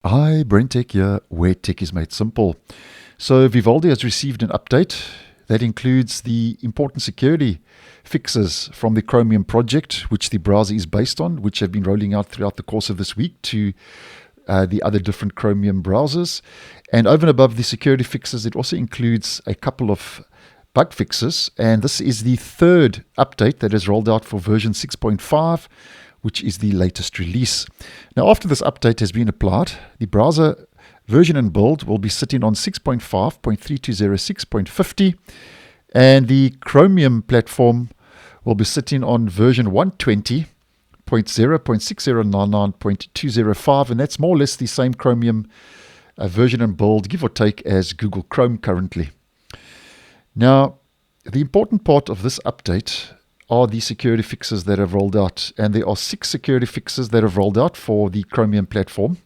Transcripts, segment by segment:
Hi, BrenTech here, where tech is made simple. So Vivaldi has received an update that includes the important security fixes from the Chromium project, which the browser is based on, which have been rolling out throughout the course of this week to the other different Chromium browsers. And over and above the security fixes, it also includes a couple of bug fixes. And this is the third update that is rolled out for version 6.5, which is the latest release. Now, after this update has been applied, the browser version and build will be sitting on 6.5.3206.50, and the Chromium platform will be sitting on version 120.0.6099.205, and that's more or less the same Chromium version and build, give or take, as Google Chrome currently. Now, the important part of this update are the security fixes that have rolled out, and there are 6 security fixes that have rolled out for the Chromium platform.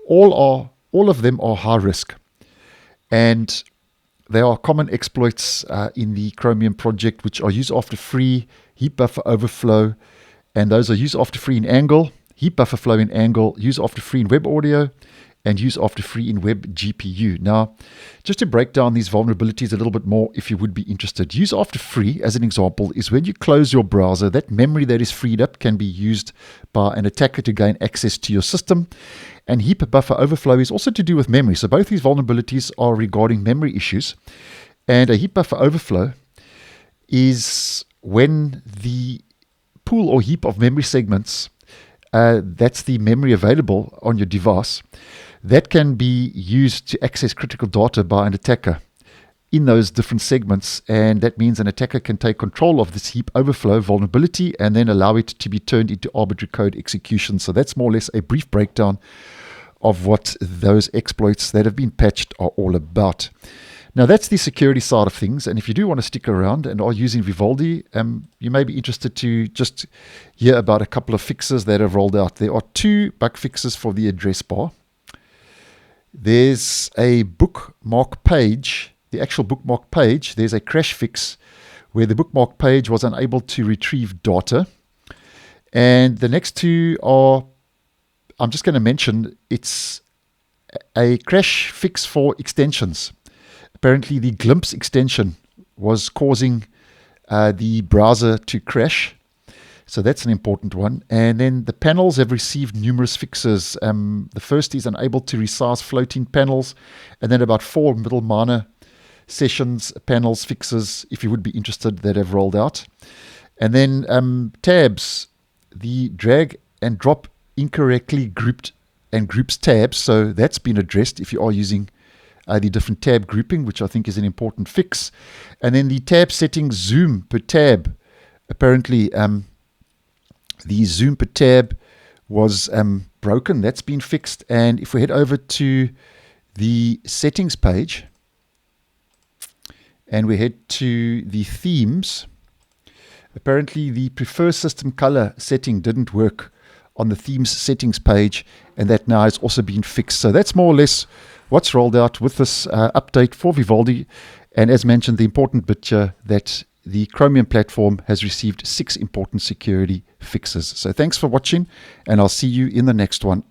All of them are high risk, and they are common exploits in the Chromium project, which are use after free, heap buffer overflow, and those are use after free in Angle, heap buffer flow in Angle, use after free in web audio, and use after free in web GPU. Now, just to break down these vulnerabilities a little bit more, if you would be interested, use after free, as an example, is when you close your browser, that memory that is freed up can be used by an attacker to gain access to your system. And heap buffer overflow is also to do with memory. So both these vulnerabilities are regarding memory issues. And a heap buffer overflow is when the pool or heap of memory segments, that's the memory available on your device, that can be used to access critical data by an attacker in those different segments. And that means an attacker can take control of this heap overflow vulnerability and then allow it to be turned into arbitrary code execution. So that's more or less a brief breakdown of what those exploits that have been patched are all about. Now, that's the security side of things. And if you do want to stick around and are using Vivaldi, you may be interested to just hear about a couple of fixes that have rolled out. There are 2 bug fixes for the address bar. There's a bookmark page, the actual bookmark page. There's a crash fix where the bookmark page was unable to retrieve data. And the next 2 are, I'm just going to mention, it's a crash fix for extensions. Apparently, the Glimpse extension was causing the browser to crash. So that's an important one. And then the panels have received numerous fixes. The first is unable to resize floating panels. And then about 4 middle minor sessions panels fixes, if you would be interested, that have rolled out. And then tabs, the drag and drop incorrectly grouped and groups tabs. So that's been addressed if you are using the different tab grouping, which I think is an important fix. And then the tab setting zoom per tab. Apparently, the zoom per tab was broken. That's been fixed. And if we head over to the settings page and we head to the themes, apparently the prefer system color setting didn't work on the themes settings page, and that now has also been fixed. So that's more or less what's rolled out with this update for Vivaldi. And as mentioned, the important bit here, that the Chromium platform has received 6 important security fixes. So thanks for watching, and I'll see you in the next one.